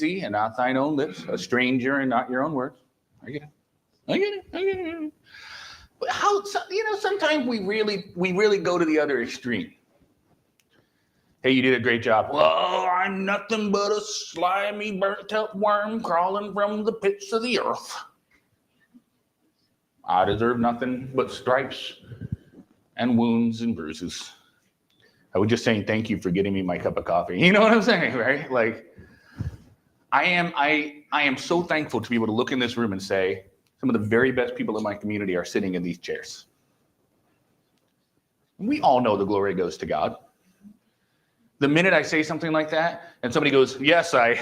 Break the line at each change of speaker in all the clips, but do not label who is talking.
and not thine own lips, a stranger and not your own words. I get it. But how, sometimes we really go to the other extreme. Hey, you did a great job. Well, I'm nothing but a slimy, burnt-up worm crawling from the pits of the earth. I deserve nothing but stripes and wounds and bruises. I was just saying thank you for getting me my cup of coffee. You know what I'm saying, right? Like, I am so thankful to be able to look in this room and say, some of the very best people in my community are sitting in these chairs. We all know the glory goes to God. The minute I say something like that, and somebody goes, yes, I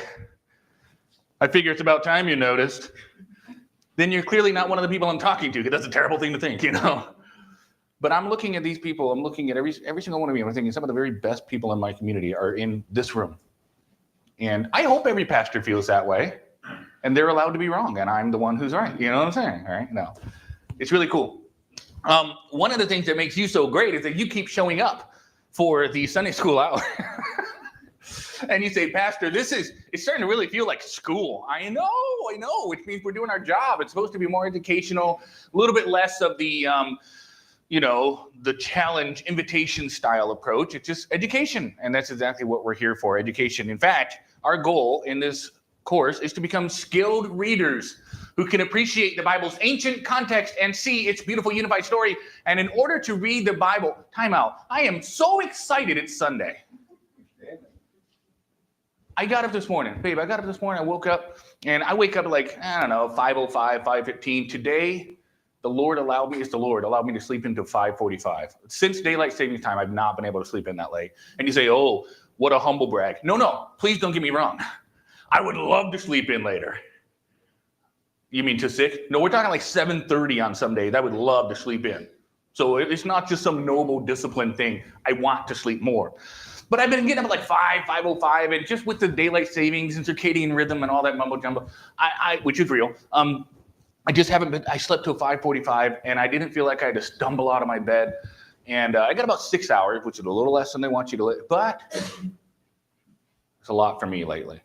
figure it's about time you noticed, then you're clearly not one of the people I'm talking to, because that's a terrible thing to think, But I'm looking at these people, I'm looking at every single one of you, I'm thinking some of the very best people in my community are in this room. And I hope every pastor feels that way, and they're allowed to be wrong, and I'm the one who's right. You know what I'm saying, right? No, it's really cool. One of the things that makes you so great is that you keep showing up for the Sunday school hour. And you say, Pastor, it's starting to really feel like school. I know, which means we're doing our job. It's supposed to be more educational, a little bit less of the, the challenge invitation style approach. It's just education. And that's exactly what we're here for, education. In fact, our goal in this course is to become skilled readers who can appreciate the Bible's ancient context and see its beautiful unified story. And in order to read the Bible, time out. I am so excited it's Sunday. I got up this morning, I woke up, and I wake up at 5:05, 5:15. Today, the Lord allowed me to sleep into 5:45. Since daylight savings time, I've not been able to sleep in that late. And you say, oh, what a humble brag. No, please don't get me wrong. I would love to sleep in later. You mean to 6? No, we're talking like 7:30 on some days. I would love to sleep in. So it's not just some noble discipline thing. I want to sleep more. But I've been getting up at 5:05, and just with the daylight savings and circadian rhythm and all that mumbo jumbo, which is real, I slept till 5:45, and I didn't feel like I had to stumble out of my bed. And I got about 6 hours, which is a little less than they want you to, but it's a lot for me lately.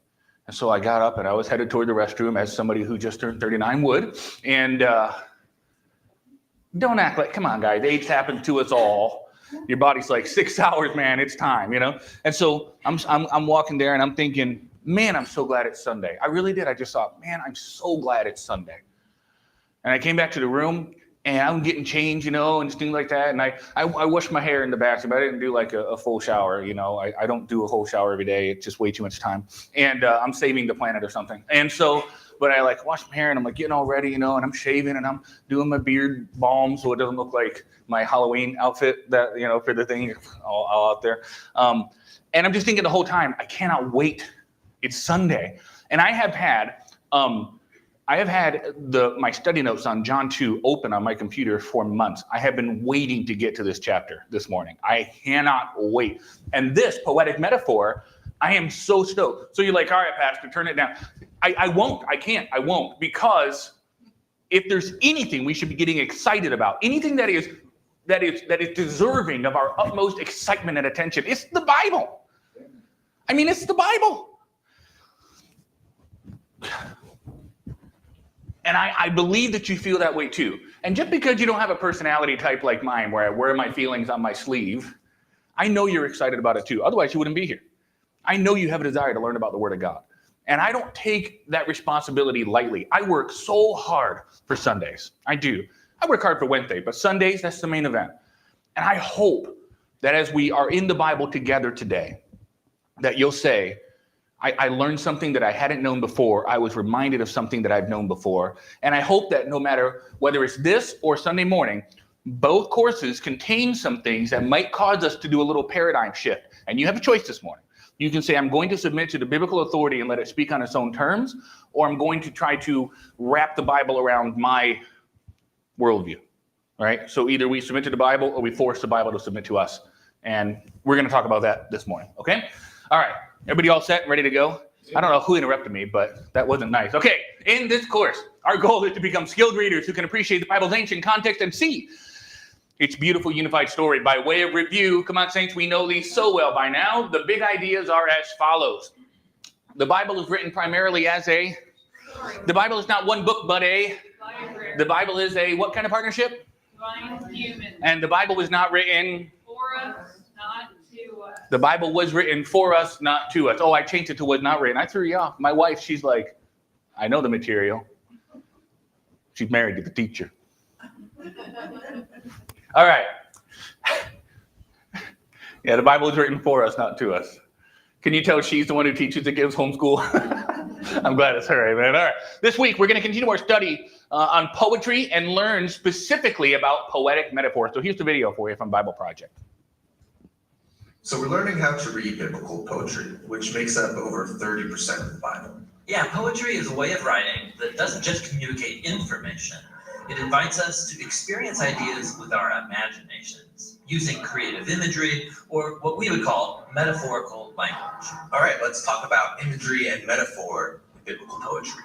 And so I got up and I was headed toward the restroom as somebody who just turned 39 would. And don't act like, come on, guys, age happens to us all. Your body's like 6 hours, man, it's time, And so I'm walking there and I'm thinking, man, I'm so glad it's Sunday. I really did. I just thought, man, I'm so glad it's Sunday. And I came back to the room and I'm getting changed, and things like that. And I washed my hair in the bathroom. I didn't do like a full shower, I don't do a whole shower every day. It's just way too much time. And I'm saving the planet or something. And so, but I washed my hair and I'm getting all ready, and I'm shaving and I'm doing my beard balm so it doesn't look like my Halloween outfit that, for the thing all out there. And I'm just thinking the whole time, I cannot wait. It's Sunday. And I have had my study notes on John 2 open on my computer for months. I have been waiting to get to this chapter this morning. I cannot wait. And this poetic metaphor, I am so stoked. So you're like, all right, Pastor, turn it down. I won't, because if there's anything we should be getting excited about, anything that is deserving of our utmost excitement and attention, it's the Bible. I mean, it's the Bible. And I believe that you feel that way too. And just because you don't have a personality type like mine, where I wear my feelings on my sleeve, I know you're excited about it too. Otherwise, you wouldn't be here. I know you have a desire to learn about the Word of God. And I don't take that responsibility lightly. I work so hard for Sundays. I do. I work hard for Wednesday, but Sundays, that's the main event. And I hope that as we are in the Bible together today, that you'll say, I learned something that I hadn't known before. I was reminded of something that I've known before. And I hope that no matter whether it's this or Sunday morning, both courses contain some things that might cause us to do a little paradigm shift. And you have a choice this morning. You can say, I'm going to submit to the biblical authority and let it speak on its own terms, or I'm going to try to wrap the Bible around my worldview, right? So either we submit to the Bible or we force the Bible to submit to us. And we're going to talk about that this morning, okay? All right. Everybody all set, ready to go? I don't know who interrupted me, but that wasn't nice. Okay, in this course, our goal is to become skilled readers who can appreciate the Bible's ancient context and see its beautiful unified story. By way of review, come on, saints, we know these so well by now. The big ideas are as follows. The Bible is written primarily as a, the Bible is not one book, but a, the Bible is a what kind of partnership?
Human.
And the Bible was not written
For us, not to us.
The Bible was written for us, not to us. Oh, I changed it to was not written. I threw you off. My wife, she's like, I know the material. She's married to the teacher. All right. Yeah, the Bible is written for us, not to us. Can you tell she's the one who teaches and gives homeschool? I'm glad it's her, amen. All right. This week, we're going to continue our study on poetry and learn specifically about poetic metaphor. So here's the video for you from Bible Project.
So we're learning how to read biblical poetry, which makes up over 30% of the Bible.
Yeah, poetry is a way of writing that doesn't just communicate information. It invites us to experience ideas with our imaginations, using creative imagery, or what we would call metaphorical language.
All right, let's talk about imagery and metaphor in biblical poetry.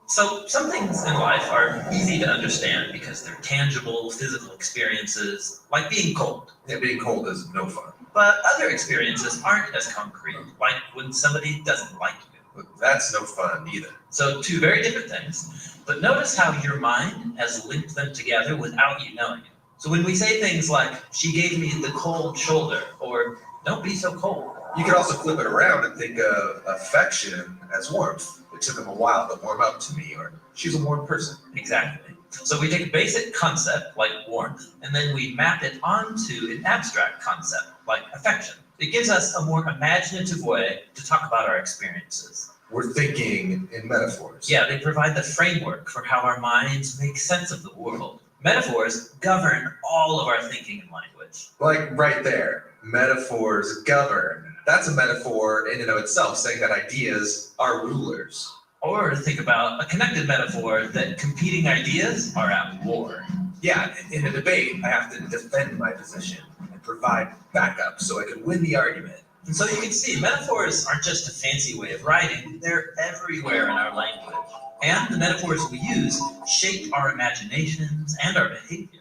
So some things in life are easy to understand because they're tangible, physical experiences, like being cold.
Yeah, being cold is no fun.
But other experiences aren't as concrete, like when somebody doesn't like you.
But that's no fun either.
So two very different things, but notice how your mind has linked them together without you knowing it. So when we say things like, she gave me the cold shoulder, or don't be so cold.
You could also flip it around and think of affection as warmth. It took him a while to warm up to me, or she's a warm person.
Exactly. So we take a basic concept like warmth, and then we map it onto an abstract concept like affection. It gives us a more imaginative way to talk about our experiences.
We're thinking in metaphors.
Yeah, they provide the framework for how our minds make sense of the world. Metaphors govern all of our thinking and language.
Like right there, metaphors govern. That's a metaphor in and of itself, saying that ideas are rulers.
Or think about a connected metaphor that competing ideas are at war.
Yeah, in a debate, I have to defend my position and provide backup so I can win the argument.
And so you can see, metaphors aren't just a fancy way of writing, they're everywhere in our language. And the metaphors we use shape our imaginations and our behavior.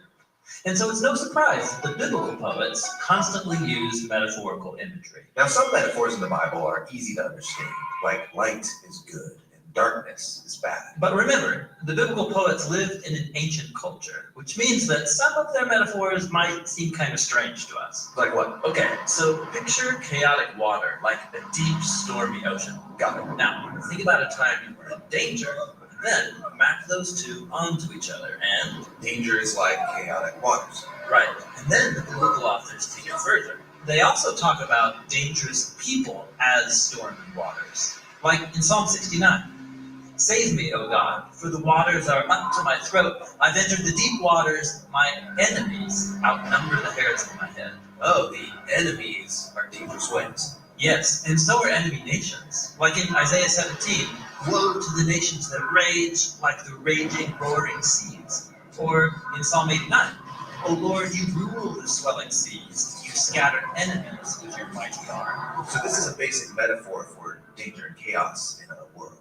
And so it's no surprise that the biblical poets constantly use metaphorical imagery.
Now, some metaphors in the Bible are easy to understand, like light is good and darkness is bad.
But remember, the biblical poets lived in an ancient culture, which means that some of their metaphors might seem kind of strange to us.
Like what?
Okay, so picture chaotic water, like a deep, stormy ocean.
Got it.
Now, think about a time you were in danger, and then map those two onto each other, and
Danger is like chaotic waters.
right, and then the biblical authors take it further. They also talk about dangerous people as stormy waters, like in Psalm 69. Save me, O God, for the waters are up to my throat. I've entered the deep waters. My enemies outnumber the hairs of my head.
Oh, the enemies are dangerous waves.
Yes, and so are enemy nations. Like in Isaiah 17, woe to the nations that rage like the raging, roaring seas. Or in Psalm 89, O Lord, you rule the swelling seas. You scatter enemies with your mighty arm.
So this is a basic metaphor for danger and chaos in a world.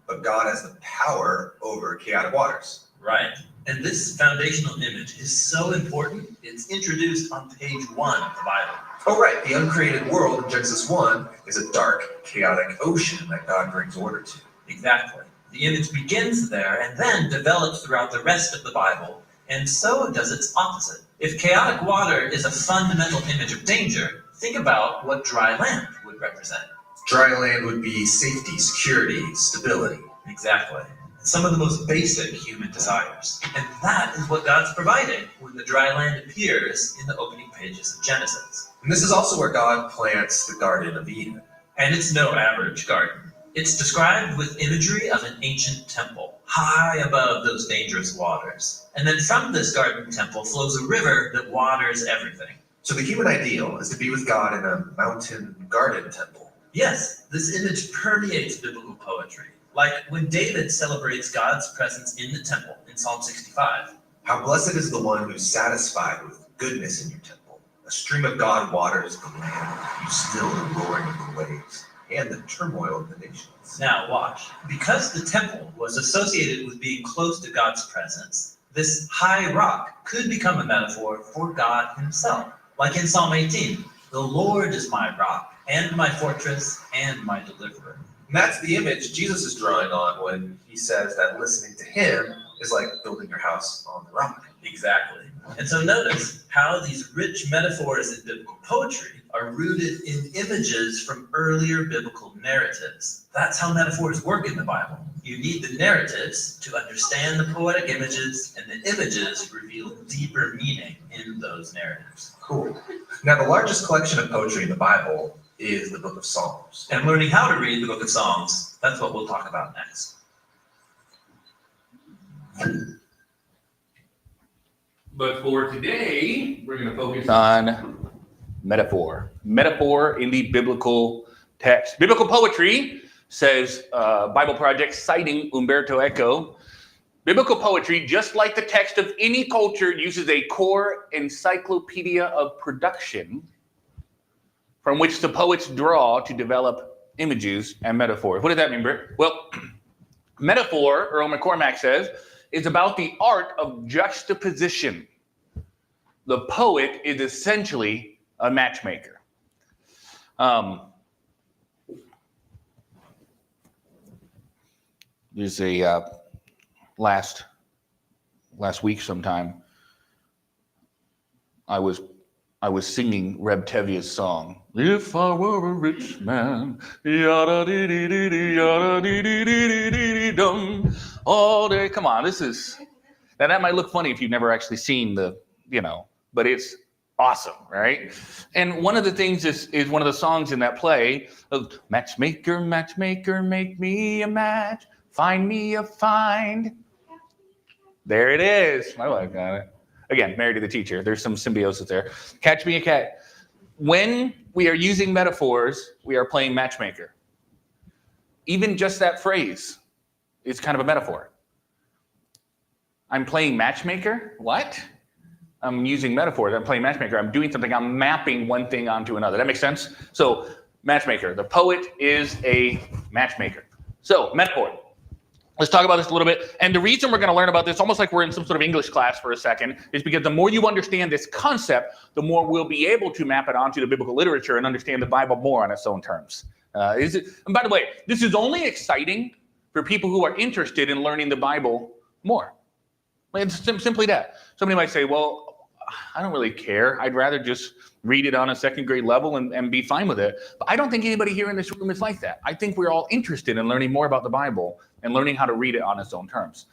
But God has the power over chaotic waters.
Right. And this foundational image is so important, it's introduced on page 1 of the Bible.
Oh, right. The uncreated world in Genesis 1 is a dark, chaotic ocean that God brings order to.
Exactly. The image begins there and then develops throughout the rest of the Bible, and so does its opposite. If chaotic water is a fundamental image of danger, think about what dry land would represent.
Dry land would be safety, security, stability.
Exactly. Some of the most basic human desires. And that is what God's providing when the dry land appears in the opening pages of Genesis.
And this is also where God plants the Garden of Eden.
And it's no average garden. It's described with imagery of an ancient temple, high above those dangerous waters. And then from this garden temple flows a river that waters everything.
So the human ideal is to be with God in a mountain garden temple.
Yes, this image permeates biblical poetry, like when David celebrates God's presence in the temple in Psalm 65.
How blessed is the one who's satisfied with goodness in your temple. A stream of God waters the land. You still the roaring of the waves and the turmoil of the nations.
Now watch. Because the temple was associated with being close to God's presence, this high rock could become a metaphor for God himself. Like in Psalm 18, the Lord is my rock, and my fortress and my deliverer.
And that's the image Jesus is drawing on when he says that listening to him is like building your house on the rock.
Exactly. And so notice how these rich metaphors in biblical poetry are rooted in images from earlier biblical narratives. That's how metaphors work in the Bible. You need the narratives to understand the poetic images, and the images reveal deeper meaning in those narratives.
Cool. Now, the largest collection of poetry in the Bible is the book of Psalms.
And learning how to read the book of Psalms, that's what we'll talk about next.
But for today, we're going to focus on metaphor. Metaphor in the biblical text. Biblical poetry, says Bible Project, citing Umberto Eco. Biblical poetry, just like the text of any culture, uses a core encyclopedia of production from which the poets draw to develop images and metaphors. What does that mean, Britt? Well, metaphor, Earl McCormack says, is about the art of juxtaposition. The poet is essentially a matchmaker. There's a last week sometime, I was singing Reb Tevia's song. If I were a rich man, yada dee dee dee dee, yada dee dee dee dee dee dee dum, all day. Come on, this is, now that might look funny if you've never actually seen the, but it's awesome, right? And one of the things is one of the songs in that play of matchmaker, matchmaker, make me a match, find me a find. There it is. My wife got it. Again, married to the teacher. There's some symbiosis there. Catch me a cat. When we are using metaphors, we are playing matchmaker. Even just that phrase is kind of a metaphor. I'm playing matchmaker? What? I'm using metaphors. I'm playing matchmaker. I'm doing something. I'm mapping one thing onto another. That makes sense? So, matchmaker. The poet is a matchmaker. So, metaphor. Let's talk about this a little bit. And the reason we're going to learn about this, almost like we're in some sort of English class for a second, is because the more you understand this concept, the more we'll be able to map it onto the biblical literature and understand the Bible more on its own terms. And by the way, this is only exciting for people who are interested in learning the Bible more. It's simply that. Somebody might say, well, I don't really care. I'd rather just read it on a second grade level and be fine with it. But I don't think anybody here in this room is like that. I think we're all interested in learning more about the Bible and learning how to read it on its own terms.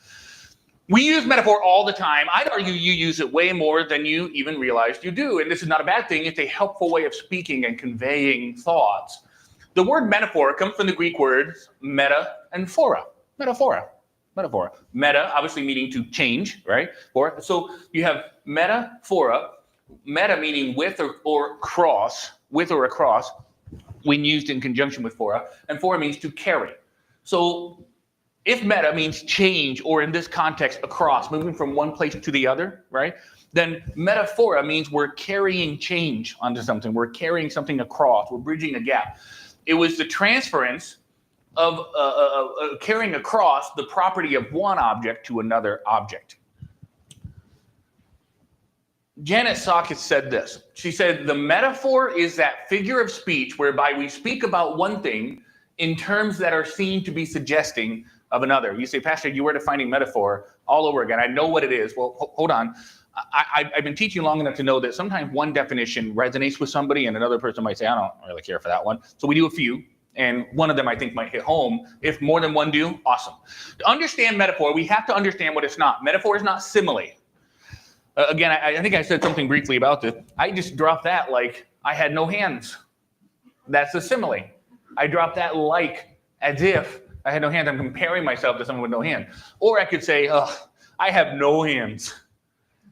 We use metaphor all the time. I'd argue you use it way more than you even realized you do. And this is not a bad thing. It's a helpful way of speaking and conveying thoughts. The word metaphor comes from the Greek words meta and phora. Metaphora. Meta, obviously meaning to change, right? So you have metaphora, meta meaning with or across, with or across, when used in conjunction with phora, and phora means to carry. So if meta means change, or in this context, across, moving from one place to the other, right? Then metaphora means we're carrying change onto something. We're carrying something across. We're bridging a gap. It was the transference of carrying across the property of one object to another object. Janet Sockett said this. She said, the metaphor is that figure of speech whereby we speak about one thing in terms that are seen to be suggesting of another. You say, Pastor, you were defining metaphor all over again. I know what it is. Well, hold on. I've been teaching long enough to know that sometimes one definition resonates with somebody and another person might say, I don't really care for that one. So we do a few. And one of them I think might hit home. If more than one do, awesome. To understand metaphor, we have to understand what it's not. Metaphor is not simile. Again, I think I said something briefly about this. I just dropped that like I had no hands. That's a simile. I dropped that like as if I had no hands. I'm comparing myself to someone with no hand. Or I could say, I have no hands.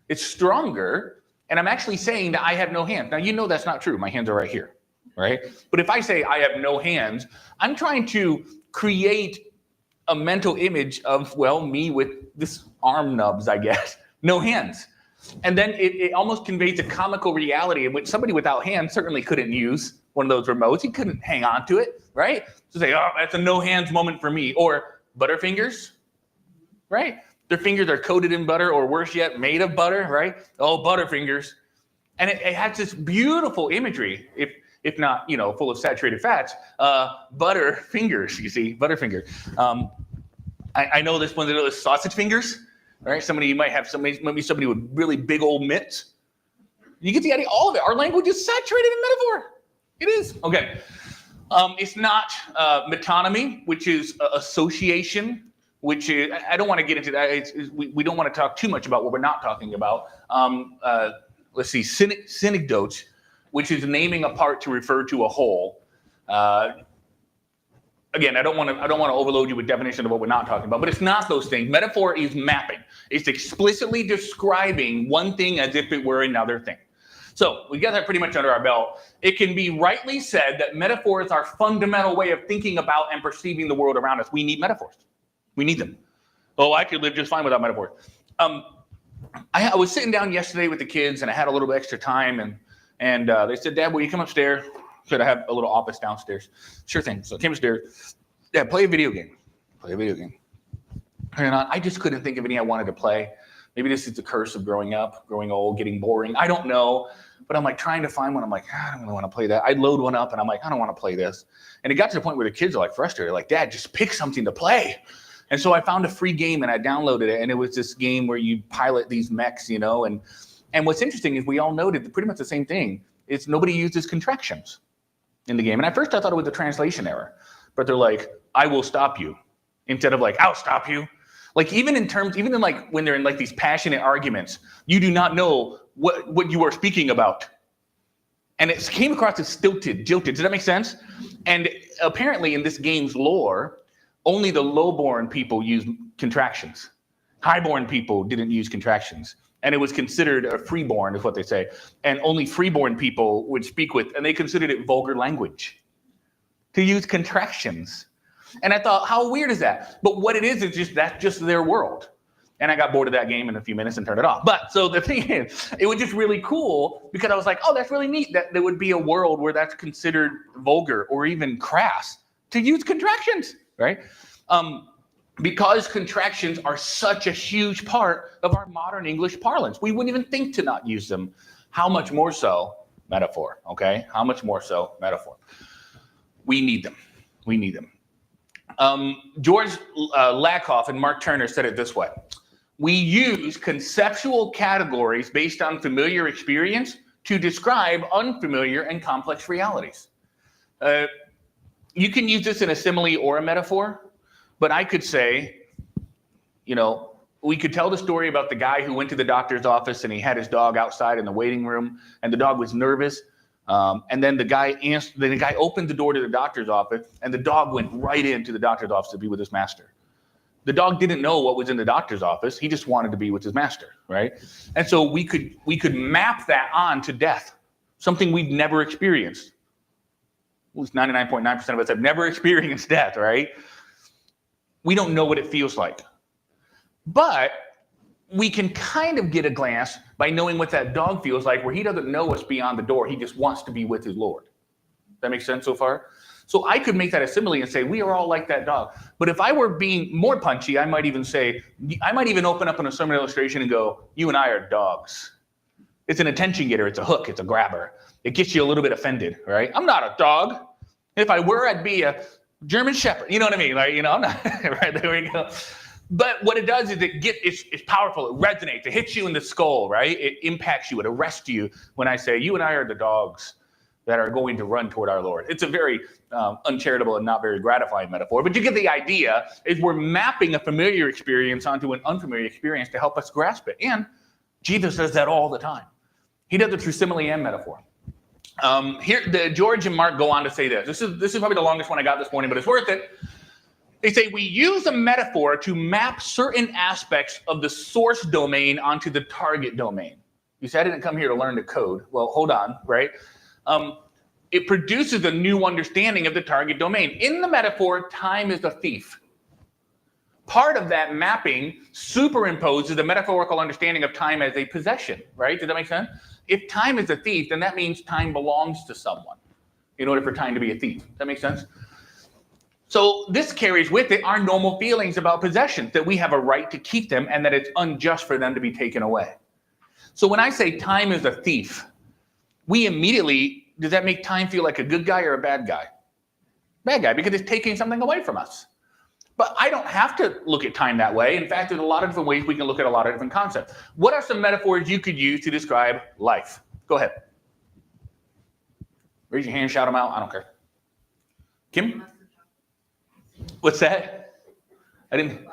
It's stronger, and I'm actually saying that I have no hands. Now, you know that's not true. My hands are right here. Right? But if I say I have no hands, I'm trying to create a mental image of, well, me with this arm nubs, I guess, no hands. And then it almost conveys a comical reality in which somebody without hands certainly couldn't use one of those remotes. He couldn't hang on to it, right? So say, oh, that's a no hands moment for me. Or Butterfingers, right? Their fingers are coated in butter, or worse yet, made of butter, right? Oh, Butterfingers. And it has this beautiful imagery. if not, full of saturated fats. Butterfingers, you see, Butterfinger. I know this one is sausage fingers, right? Somebody with really big old mitts. You get the idea, all of it. Our language is saturated in metaphor. It is. Okay. It's not metonymy, which is association, which is, I don't want to get into that. We don't want to talk too much about what we're not talking about. Let's see, synecdoche, which is naming a part to refer to a whole. Again, I don't want to overload you with definition of what we're not talking about, but it's not those things. Metaphor is mapping. It's explicitly describing one thing as if it were another thing. So we got that pretty much under our belt. It can be rightly said that metaphor is our fundamental way of thinking about and perceiving the world around us. We need metaphors. We need them. Oh, I could live just fine without metaphors. I was sitting down yesterday with the kids, and I had a little bit extra time, and they said, "Dad, will you come upstairs? Should I have a little office downstairs?" Sure thing. So I came upstairs. Dad, play a video game. And I just couldn't think of any I wanted to play. Maybe this is the curse of growing up, growing old, getting boring. I don't know. But I'm like trying to find one. I'm like, I don't really want to play that. I'd load one up and I'm like, I don't want to play this. And it got to the point where the kids are like frustrated, like, Dad, just pick something to play. And so I found a free game and I downloaded it. And it was this game where you pilot these mechs, and what's interesting is we all noted pretty much the same thing. It's nobody uses contractions in the game. And at first I thought it was a translation error, but they're like, I will stop you, instead of like, I'll stop you. Like even in like when they're in like these passionate arguments, you do not know what you are speaking about. And it came across as jilted. Does that make sense? And apparently in this game's lore, only the lowborn people use contractions. Highborn people didn't use contractions. And it was considered a freeborn, is what they say. And only freeborn people would speak with, and they considered it vulgar language to use contractions. And I thought, how weird is that? But what it is that's just their world. And I got bored of that game in a few minutes and turned it off. But so the thing is, it was just really cool because I was like, oh, that's really neat that there would be a world where that's considered vulgar or even crass to use contractions, right? Because contractions are such a huge part of our modern English parlance. We wouldn't even think to not use them. How much more so metaphor, okay? How much more so metaphor? We need them. George Lakoff and Mark Turner said it this way. We use conceptual categories based on familiar experience to describe unfamiliar and complex realities. You can use this in a simile or a metaphor, but I could say, we could tell the story about the guy who went to the doctor's office and he had his dog outside in the waiting room and the dog was nervous. And then the guy opened the door to the doctor's office and the dog went right into the doctor's office to be with his master. The dog didn't know what was in the doctor's office. He just wanted to be with his master, right? And so we could map that on to death, something we've never experienced. At least 99.9% of us have never experienced death, right? We don't know what it feels like. But we can kind of get a glance by knowing what that dog feels like, where he doesn't know what's beyond the door. He just wants to be with his Lord. That makes sense so far? So I could make that a simile and say, we are all like that dog. But if I were being more punchy, I might even open up in a sermon illustration and go, you and I are dogs. It's an attention getter. It's a hook. It's a grabber. It gets you a little bit offended, right? I'm not a dog. If I were, I'd be a German Shepherd. You know what I mean? Like, I'm not, right, there we go. But what it does is it's powerful. It resonates. It hits you in the skull, right? It impacts you. It arrests you when I say, you and I are the dogs that are going to run toward our Lord. It's a very uncharitable and not very gratifying metaphor. But you get the idea, is we're mapping a familiar experience onto an unfamiliar experience to help us grasp it. And Jesus does that all the time. He does it through simile and metaphor. George and Mark go on to say this. This is probably the longest one I got this morning, but it's worth it. They say we use a metaphor to map certain aspects of the source domain onto the target domain. You say I didn't come here to learn to code. Well, hold on, right? It produces a new understanding of the target domain. In the metaphor, time is a thief. Part of that mapping superimposes the metaphorical understanding of time as a possession, right? Does that make sense? If time is a thief, then that means time belongs to someone in order for time to be a thief. Does that make sense? So this carries with it our normal feelings about possessions, that we have a right to keep them and that it's unjust for them to be taken away. So when I say time is a thief, we immediately does that make time feel like a good guy or a bad guy? Bad guy, because it's taking something away from us. But I don't have to look at time that way. In fact, there's a lot of different ways we can look at a lot of different concepts. What are some metaphors you could use to describe life? Go ahead. Raise your hand, shout them out. I don't care. Kim? What's that? I didn't.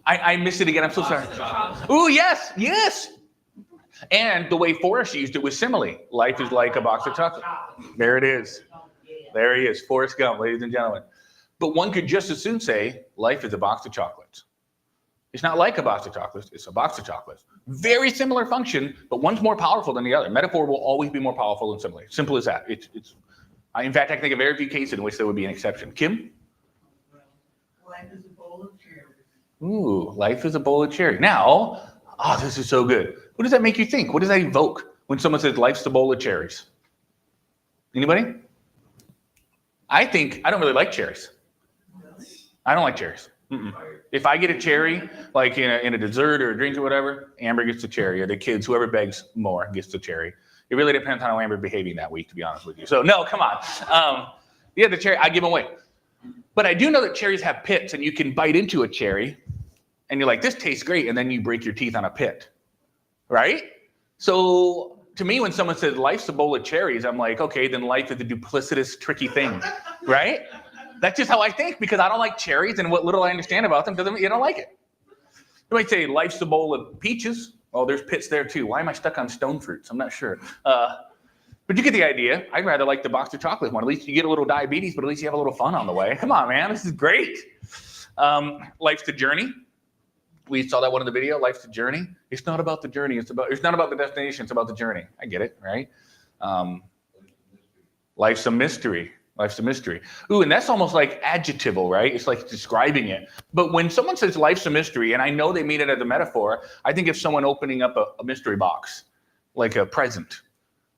I missed it again. I'm so sorry. Ooh, yes, yes. And the way Forrest used it was simile. Life is like a box of chocolate. There it is. There he is, Forrest Gump, ladies and gentlemen. But one could just as soon say, life is a box of chocolates. It's not like a box of chocolates, it's a box of chocolates. Very similar function, but one's more powerful than the other. Metaphor will always be more powerful than simile. Simple as that. In fact, I can think of very few cases in which there would be an exception. Kim?
Life is a bowl of cherries.
Ooh, life is a bowl of cherries. Now, this is so good. What does that make you think? What does that evoke when someone says life's a bowl of cherries? Anybody? I don't really like cherries. I don't like cherries. If I get a cherry, like in a dessert or a drink or whatever, Amber gets the cherry, or the kids, whoever begs more gets the cherry. It really depends on how Amber's behaving that week, to be honest with you. So no, come on. The cherry, I give them away. But I do know that cherries have pits, and you can bite into a cherry, and you're like, this tastes great, and then you break your teeth on a pit, right? So to me, when someone says life's a bowl of cherries, I'm like, okay, then life is a duplicitous, tricky thing, right? That's just how I think, because I don't like cherries, and what little I understand about them doesn't mean I don't like it. You might say life's a bowl of peaches. Oh, there's pits there too. Why am I stuck on stone fruits? I'm not sure. But you get the idea. I'd rather like the box of chocolate one. At least you get a little diabetes, but at least you have a little fun on the way. Come on, man. This is great. Life's a journey. We saw that one in the video. Life's a journey. It's not about the journey. It's not about the destination. It's about the journey. I get it, right? Life's a mystery. Life's a mystery. Ooh, and that's almost like adjectival, right? It's like describing it. But when someone says life's a mystery, and I know they mean it as a metaphor, I think of someone opening up a mystery box, like a present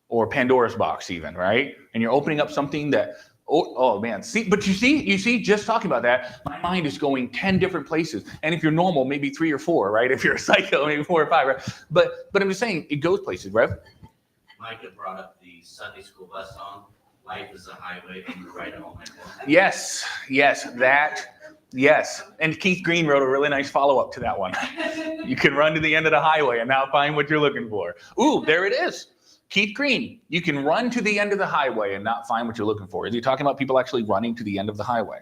or Pandora's box even, right? And you're opening up something that, oh man, you see, just talking about that, my mind is going 10 different places. And if you're normal, maybe 3 or 4, right? If you're a psycho, maybe 4 or 5, right? But I'm just saying, it goes places, right?
Micah brought up the Sunday school bus song. Life is a highway and you ride it home.
Yes. And Keith Green wrote a really nice follow-up to that one. You can run to the end of the highway and now find what you're looking for. Ooh, there it is. Keith Green, you can run to the end of the highway and not find what you're looking for. Is he talking about people actually running to the end of the highway?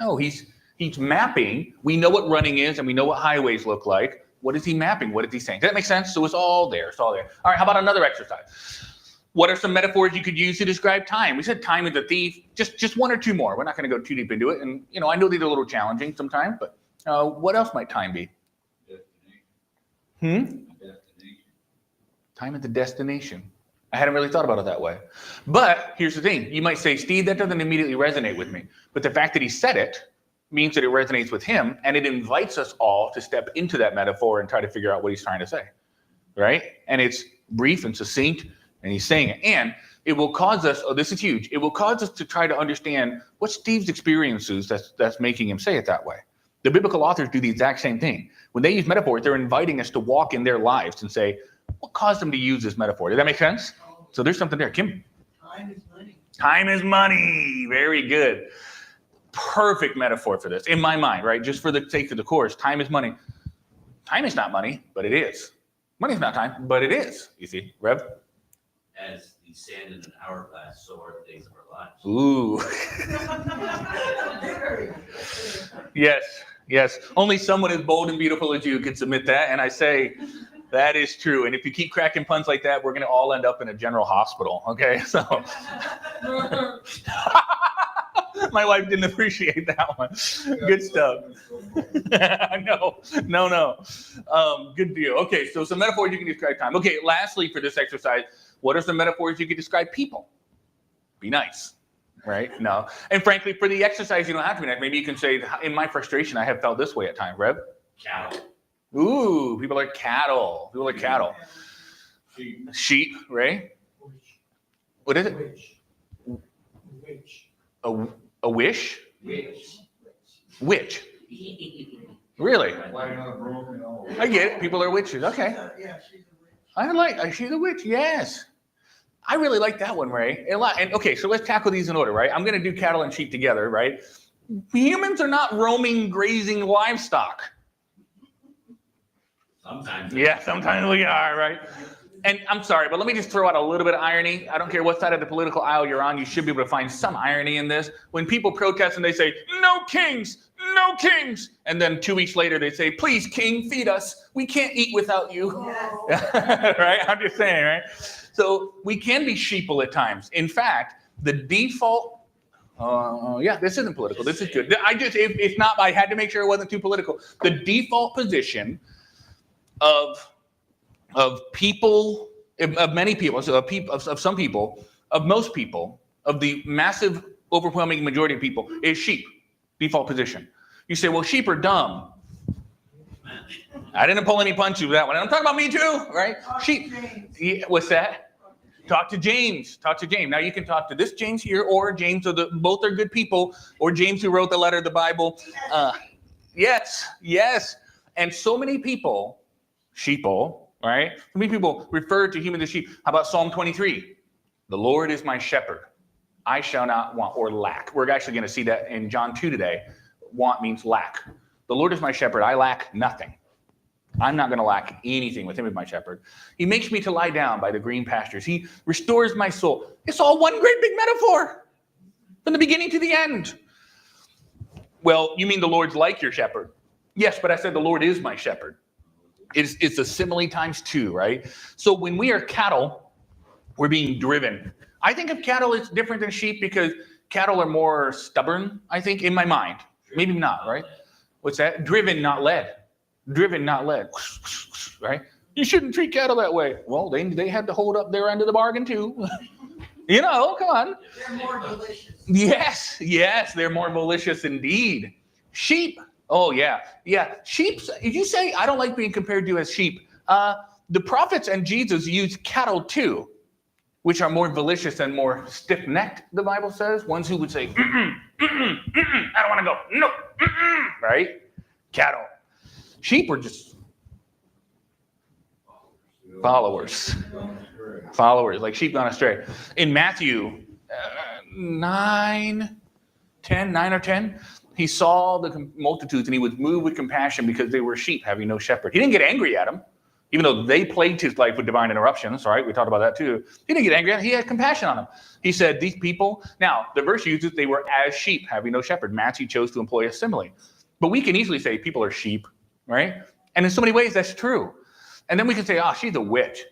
No, he's mapping. We know what running is and we know what highways look like. What is he mapping? What is he saying? Does that make sense? So it's all there. All right, how about another exercise? What are some metaphors you could use to describe time? We said time is a thief. Just 1 or 2 more. We're not going to go too deep into it. And, I know these are a little challenging sometimes, but what else might time be? Destination. Time is the destination. I hadn't really thought about it that way. But here's the thing. You might say, Steve, that doesn't immediately resonate with me. But the fact that he said it means that it resonates with him, and it invites us all to step into that metaphor and try to figure out what he's trying to say, right? And it's brief and succinct, and he's saying it. And it will cause us, this is huge, it will cause us to try to understand what Steve's experiences that's making him say it that way. The biblical authors do the exact same thing. When they use metaphors, they're inviting us to walk in their lives and say, what caused them to use this metaphor? Did that make sense? So there's something there. Kim?
Time is money.
Time is money. Very good. Perfect metaphor for this, in my mind, right? Just for the sake of the course, time is money. Time is not money, but it is. Money's not time, but it is. You see, Rev?
As the sand in an hourglass, so are the days of our lives.
Ooh. Yes. Only someone as bold and beautiful as you could submit that, and I say that is true. And if you keep cracking puns like that, we're going to all end up in a general hospital. Okay, so my wife didn't appreciate that one. Good stuff. No. Good deal. Okay, so some metaphors you can describe time. Okay, lastly for this exercise, what are some metaphors you can describe people? Be nice, right? No. And frankly, for the exercise, you don't have to be nice. Maybe you can say, in my frustration, I have felt this way at times. Rev?
Cattle.
Ooh, people are cattle. Sheep, right? What is it? A wish? Witch. Really? I get it. People are witches. Okay.
Yeah, she's a witch.
She's a witch. Yes. I really like that one, Ray. A lot. And okay, so let's tackle these in order, right? I'm going to do cattle and sheep together, right? Humans are not roaming, grazing livestock.
Sometimes.
Yeah, sometimes we are, right? And I'm sorry, but let me just throw out a little bit of irony. I don't care what side of the political aisle you're on, you should be able to find some irony in this. When people protest and they say, no kings, no kings. And then 2 weeks later they say, please, king, feed us. We can't eat without you. Right? I'm just saying, right? So we can be sheeple at times. In fact, the default, this isn't political. This is good. If not, I had to make sure it wasn't too political. The default position of people, of many people, so of some people, of most people, of the massive overwhelming majority of people, is sheep. Default position. You say, well, sheep are dumb. I didn't pull any punches with that one. I'm talking about me too, right? Sheep. Yeah, what's that? Talk to James. Talk to James. Now you can talk to this James here, or James, both are good people, or James who wrote the letter of the Bible. Yes. And so many people, sheeple, right? So many people refer to humans as sheep. How about Psalm 23? The Lord is my shepherd. I shall not want or lack. We're actually going to see that in John 2 today. Want means lack. The Lord is my shepherd. I lack nothing. I'm not going to lack anything with him as my shepherd. He makes me to lie down by the green pastures. He restores my soul. It's all one great big metaphor from the beginning to the end. Well, you mean the Lord's like your shepherd? Yes, but I said the Lord is my shepherd. It's a simile times 2, right? So when we are cattle, we're being driven. I think of cattle as different than sheep because cattle are more stubborn, I think, in my mind. Maybe not, right? What's that? Driven, not led. Driven, not led. Right? You shouldn't treat cattle that way. Well, they had to hold up their end of the bargain too. Come on.
They're more delicious.
Yes, they're more malicious indeed. Sheep. Oh, yeah. Sheep, if you say, I don't like being compared to as sheep, the prophets and Jesus used cattle too, which are more malicious and more stiff-necked, the Bible says. Ones who would say, I don't want to go. No, right? Cattle. Sheep are just followers, like sheep gone astray. In Matthew 9 or 10, he saw the multitudes and he was moved with compassion because they were sheep having no shepherd. He didn't get angry at them, even though they plagued his life with divine interruptions, right? We talked about that too. He didn't get angry at them. He had compassion on them. He said, these people, now the verse uses they were as sheep having no shepherd. Matthew chose to employ a simile. But we can easily say people are sheep, right? And in so many ways, that's true. And then we can say, she's a witch.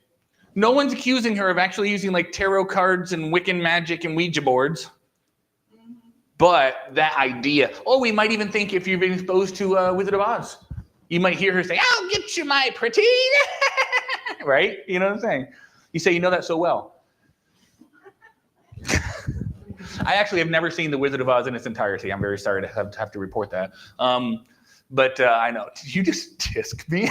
No one's accusing her of actually using like tarot cards and Wiccan magic and Ouija boards. But that idea, we might even think if you've been exposed to Wizard of Oz, you might hear her say, I'll get you my pretty, right? You know what I'm saying? You say, you know that so well. I actually have never seen the Wizard of Oz in its entirety. I'm very sorry to have to report that. But I know. Did you just tisk me?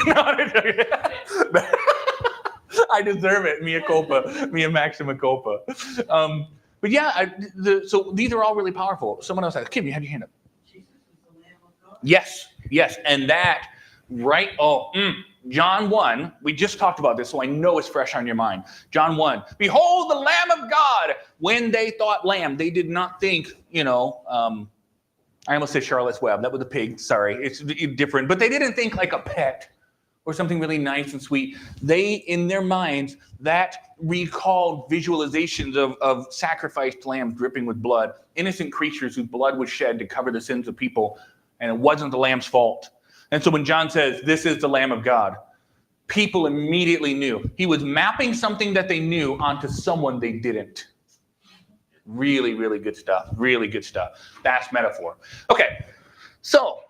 I deserve it. Mea culpa. Mea maxima culpa. But yeah, so these are all really powerful. Someone else asked, Kim, you had your hand up.
Jesus is the Lamb of God.
Yes. And that, right? John 1, we just talked about this, so I know it's fresh on your mind. John 1, behold the Lamb of God. When they thought lamb, they did not think, I almost said Charlotte's Web. That was a pig. Sorry. It's different. But they didn't think like a pet or something really nice and sweet. They, in their minds, that recalled visualizations of sacrificed lambs dripping with blood, innocent creatures whose blood was shed to cover the sins of people, and it wasn't the lamb's fault. And so when John says, this is the Lamb of God, people immediately knew. He was mapping something that they knew onto someone they didn't. Really, really good stuff. Really good stuff. That's metaphor. Okay, so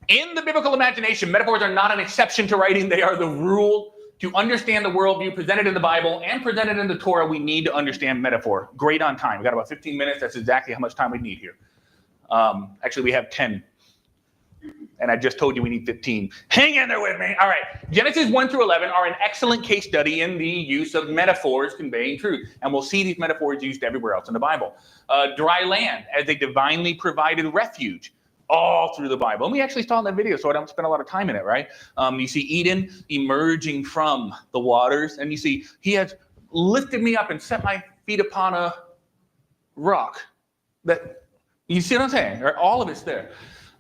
in the biblical imagination, metaphors are not an exception to writing. They are the rule. To understand the worldview presented in the Bible and presented in the Torah, we need to understand metaphor. Great on time. We got about 15 minutes. That's exactly how much time we need here. Actually, we have 10. And I just told you we need 15. Hang in there with me. All right. Genesis 1 through 11 are an excellent case study in the use of metaphors conveying truth. And we'll see these metaphors used everywhere else in the Bible. Dry land as a divinely provided refuge all through the Bible. And we actually saw in that video, so I don't spend a lot of time in it, right? You see Eden emerging from the waters. And you see he has lifted me up and set my feet upon a rock. That, you see what I'm saying? Right? All of it's there.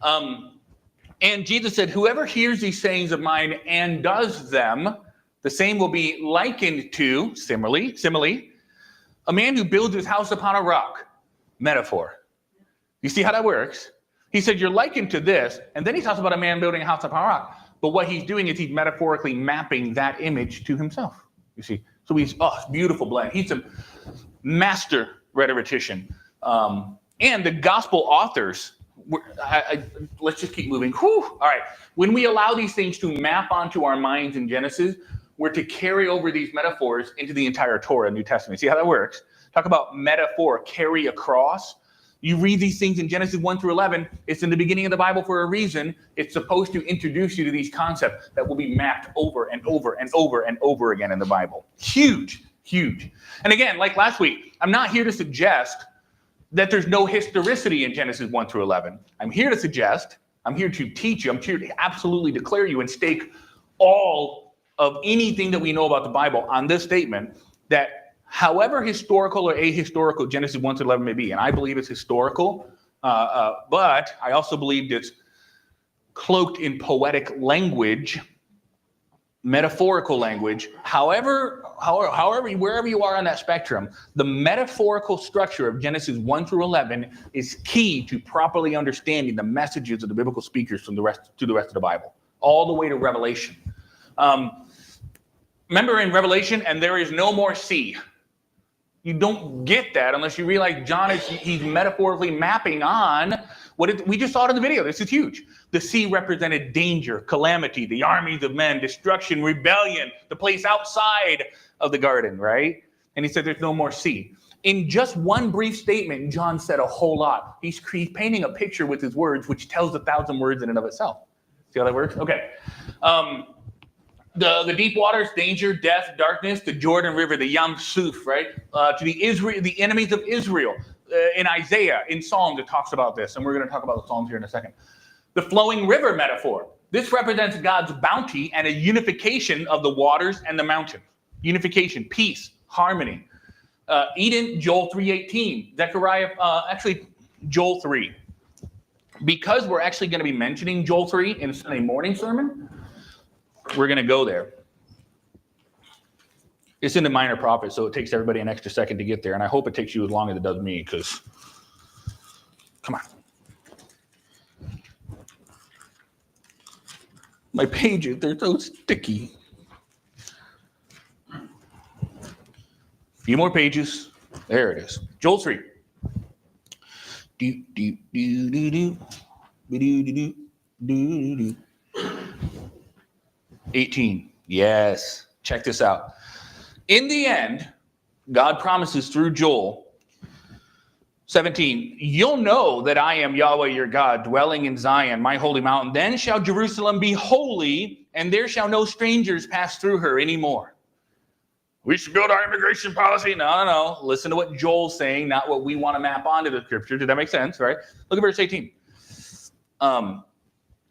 And Jesus said, whoever hears these sayings of mine and does them, the same will be likened to, simile, a man who builds his house upon a rock. Metaphor. You see how that works? He said, you're likened to this, and then he talks about a man building a house upon a rock. But what he's doing is he's metaphorically mapping that image to himself. You see? So he's, beautiful blend. He's a master rhetorician. And the gospel authors, let's just keep moving. Whew. All right. When we allow these things to map onto our minds in Genesis, we're to carry over these metaphors into the entire Torah, New Testament. See how that works? Talk about metaphor, carry across. You read these things in Genesis 1 through 11. It's in the beginning of the Bible for a reason. It's supposed to introduce you to these concepts that will be mapped over and over and over and over again in the Bible. Huge, huge. And again, like last week, I'm not here to suggest that there's no historicity in Genesis 1 through 11. I'm here to teach you. I'm here to absolutely declare you and stake all of anything that we know about the Bible on this statement that however historical or ahistorical Genesis 1 to 11 may be, and I believe it's historical, but I also believe it's cloaked in poetic language, metaphorical language. However, wherever you are on that spectrum, the metaphorical structure of Genesis 1 through 11 is key to properly understanding the messages of the biblical speakers from the rest of the Bible, all the way to Revelation. Remember in Revelation, and there is no more sea. You don't get that unless you realize he's metaphorically mapping on we just saw it in the video. This is huge. The sea represented danger, calamity, the armies of men, destruction, rebellion, the place outside of the garden, right? And he said there's no more sea. In just one brief statement, John said a whole lot. He's painting a picture with his words, which tells 1,000 words in and of itself. See how that works? Okay. The deep waters, danger, death, darkness, the Jordan River, the Yam Suf, right? To the enemies of Israel. In Isaiah, in Psalms, it talks about this, and we're going to talk about the Psalms here in a second. The flowing river metaphor. This represents God's bounty and a unification of the waters and the mountain. Unification, peace, harmony. Eden, Joel 3:18. Zechariah, Joel 3. Because we're actually going to be mentioning Joel 3 in a Sunday morning sermon, we're going to go there. It's in the Minor Prophets, so it takes everybody an extra second to get there, and I hope it takes you as long as it does me, because, come on. My pages, they're so sticky. Few more pages. There it is. Joel 3. 18. Yes. Check this out. In the end, God promises through Joel 17, you'll know that I am Yahweh your God, dwelling in Zion, my holy mountain. Then shall Jerusalem be holy, and there shall no strangers pass through her anymore. We should build our immigration policy. No. Listen to what Joel's saying, not what we want to map onto the scripture. Did that make sense, right? Look at verse 18.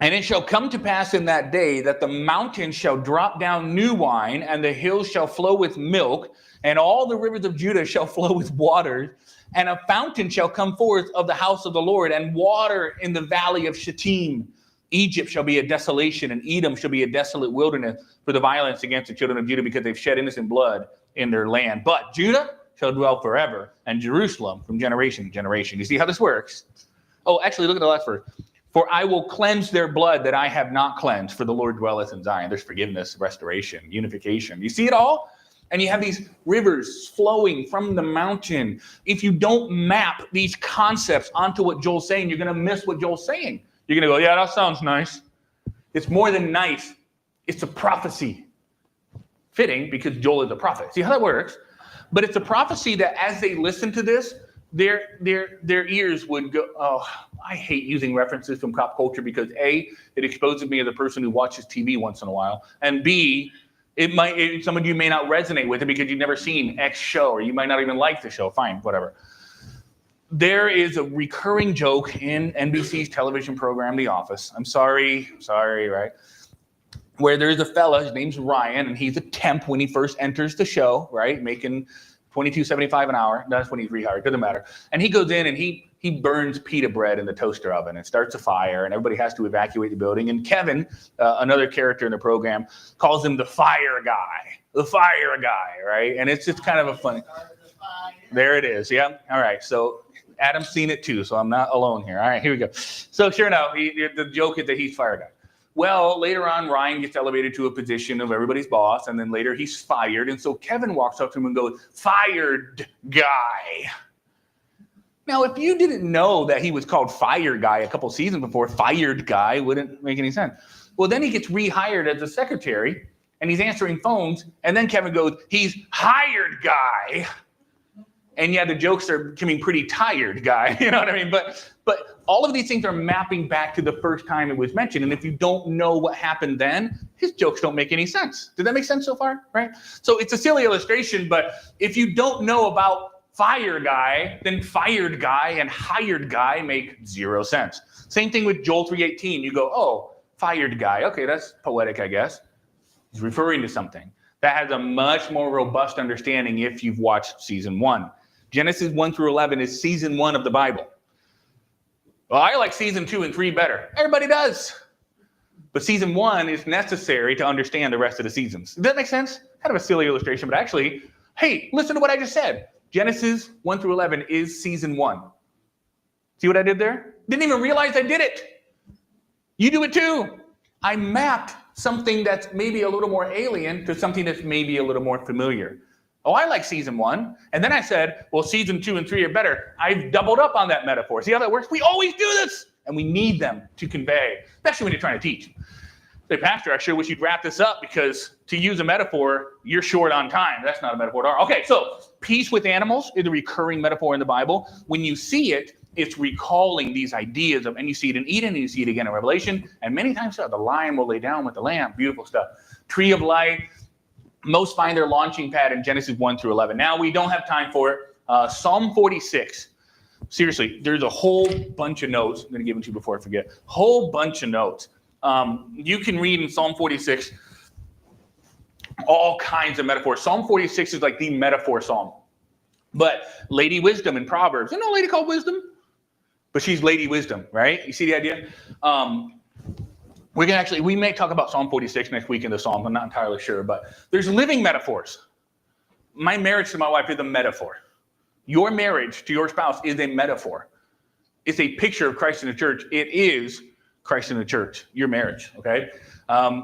And it shall come to pass in that day that the mountains shall drop down new wine, and the hills shall flow with milk, and all the rivers of Judah shall flow with water, and a fountain shall come forth of the house of the Lord, and water in the valley of Shittim. Egypt shall be a desolation, and Edom shall be a desolate wilderness for the violence against the children of Judah, because they've shed innocent blood in their land. But Judah shall dwell forever, and Jerusalem from generation to generation. You see how this works? Oh, actually, look at the last verse. For I will cleanse their blood that I have not cleansed, for the Lord dwelleth in Zion. There's forgiveness, restoration, unification. You see it all? And you have these rivers flowing from the mountain. If you don't map these concepts onto what Joel's saying, you're going to miss what Joel's saying. You're going to go, yeah, that sounds nice. It's more than nice. It's a prophecy. Fitting, because Joel is a prophet. See how that works? But it's a prophecy that as they listen to this, their ears would go, oh, I hate using references from pop culture because A, it exposes me as a person who watches TV once in a while, and B, some of you may not resonate with it because you've never seen X show, or you might not even like the show. Fine, whatever. There is a recurring joke in NBC's television program, The Office. I'm sorry, right? where there's a fella, his name's Ryan, and he's a temp when he first enters the show, right? Making $22.75 an hour. That's when he's rehired, doesn't matter. And he goes in and he burns pita bread in the toaster oven and starts a fire, and everybody has to evacuate the building. And Kevin, another character in the program, calls him the fire guy, right? And it's just kind of a funny. There it is. Yeah. All right. So Adam's seen it too, so I'm not alone here. All right, here we go. So sure enough, the joke is that he's fire guy. Well, later on, Ryan gets elevated to a position of everybody's boss, and then later he's fired. And so Kevin walks up to him and goes, "Fired guy." Now, if you didn't know that he was called Fire Guy a couple seasons before, Fired Guy wouldn't make any sense. Well, then he gets rehired as a secretary, and he's answering phones, and then Kevin goes, "He's Hired Guy." And yeah, the jokes are becoming pretty tired, guy. You know what I mean? But all of these things are mapping back to the first time it was mentioned. And if you don't know what happened then, his jokes don't make any sense. Did that make sense so far? Right? So it's a silly illustration, but if you don't know about fire guy, then fired guy and hired guy make zero sense. Same thing with Joel 3:18. You go, oh, fired guy. Okay, that's poetic, I guess. He's referring to something. That has a much more robust understanding if you've watched season 1. Genesis 1 through 11 is season 1 of the Bible. Well, I like season 2 and 3 better. Everybody does. But season 1 is necessary to understand the rest of the seasons. Does that make sense? Kind of a silly illustration, but actually, hey, listen to what I just said. Genesis 1 through 11 is season 1. See what I did there? Didn't even realize I did it. You do it too. I mapped something that's maybe a little more alien to something that's maybe a little more familiar. Oh, I like season 1. And then I said, well, season 2 and 3 are better. I've doubled up on that metaphor. See how that works? We always do this. And we need them to convey, especially when you're trying to teach. Say, Pastor, I sure wish you'd wrap this up because to use a metaphor, you're short on time. That's not a metaphor at all. Okay, so peace with animals is a recurring metaphor in the Bible. When you see it, it's recalling these ideas of, and you see it in Eden, and you see it again in Revelation, and many times the lion will lay down with the lamb. Beautiful stuff. Tree of life. Most find their launching pad in Genesis 1 through 11. Now, we don't have time for it. Psalm 46. Seriously, there's a whole bunch of notes. I'm going to give them to you before I forget. Whole bunch of notes. You can read in Psalm 46 all kinds of metaphors. Psalm 46 is like the metaphor psalm. But Lady Wisdom in Proverbs. You know a lady called Wisdom? But she's Lady Wisdom, right? You see the idea? We may talk about Psalm 46 next week in the Psalm. I'm not entirely sure, but there's living metaphors. My marriage to my wife is a metaphor. Your marriage to your spouse is a metaphor. It's a picture of Christ in the church. It is Christ in the church, your marriage, okay?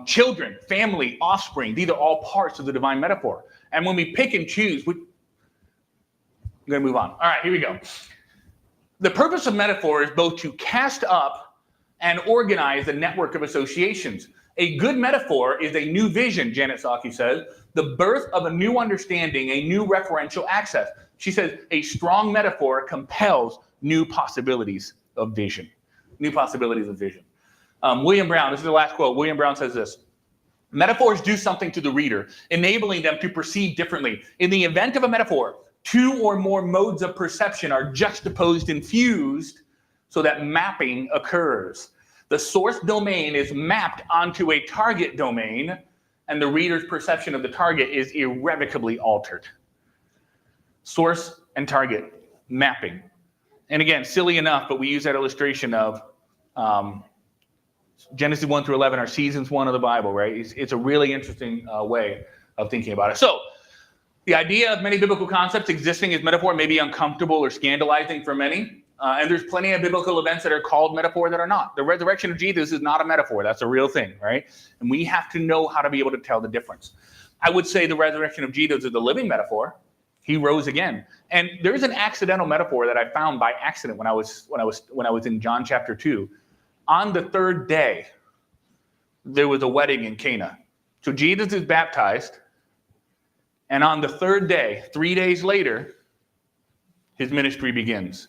Children, family, offspring, these are all parts of the divine metaphor. And when we pick and choose, I'm going to move on. All right, here we go. The purpose of metaphor is both to cast up and organize a network of associations. A good metaphor is a new vision, Janet Saki says, the birth of a new understanding, a new referential access. She says a strong metaphor compels new possibilities of vision. New possibilities of vision. William Brown, this is the last quote. William Brown says this: metaphors do something to the reader, enabling them to perceive differently. In the event of a metaphor, two or more modes of perception are juxtaposed and fused so that mapping occurs. The source domain is mapped onto a target domain, and the reader's perception of the target is irrevocably altered. Source and target mapping. And again, silly enough, but we use that illustration of Genesis 1 through 11 are seasons 1 of the Bible, right? It's a really interesting way of thinking about it. So the idea of many biblical concepts existing as metaphor may be uncomfortable or scandalizing for many. And there's plenty of biblical events that are called metaphor that are not. The resurrection of Jesus is not a metaphor. That's a real thing, right? And we have to know how to be able to tell the difference. I would say the resurrection of Jesus is a living metaphor. He rose again. And there's an accidental metaphor that I found by accident when I was in John chapter 2. On the third day, there was a wedding in Cana. So Jesus is baptized, and on the third day, 3 days later, his ministry begins.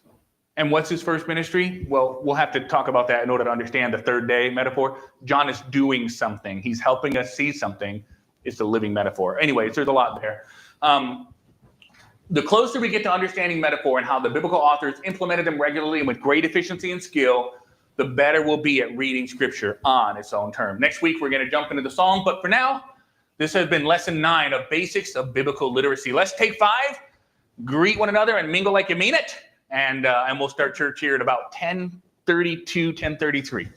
And what's his first ministry? Well, we'll have to talk about that in order to understand the third day metaphor. John is doing something. He's helping us see something. It's a living metaphor. Anyways, there's a lot there. The closer we get to understanding metaphor and how the biblical authors implemented them regularly and with great efficiency and skill, the better we'll be at reading scripture on its own term. Next week, we're going to jump into the Psalm, but for now, this has been lesson 9 of basics of biblical literacy. Let's take 5, greet one another and mingle like you mean it, and we'll start church here at about 10:32, 10:33.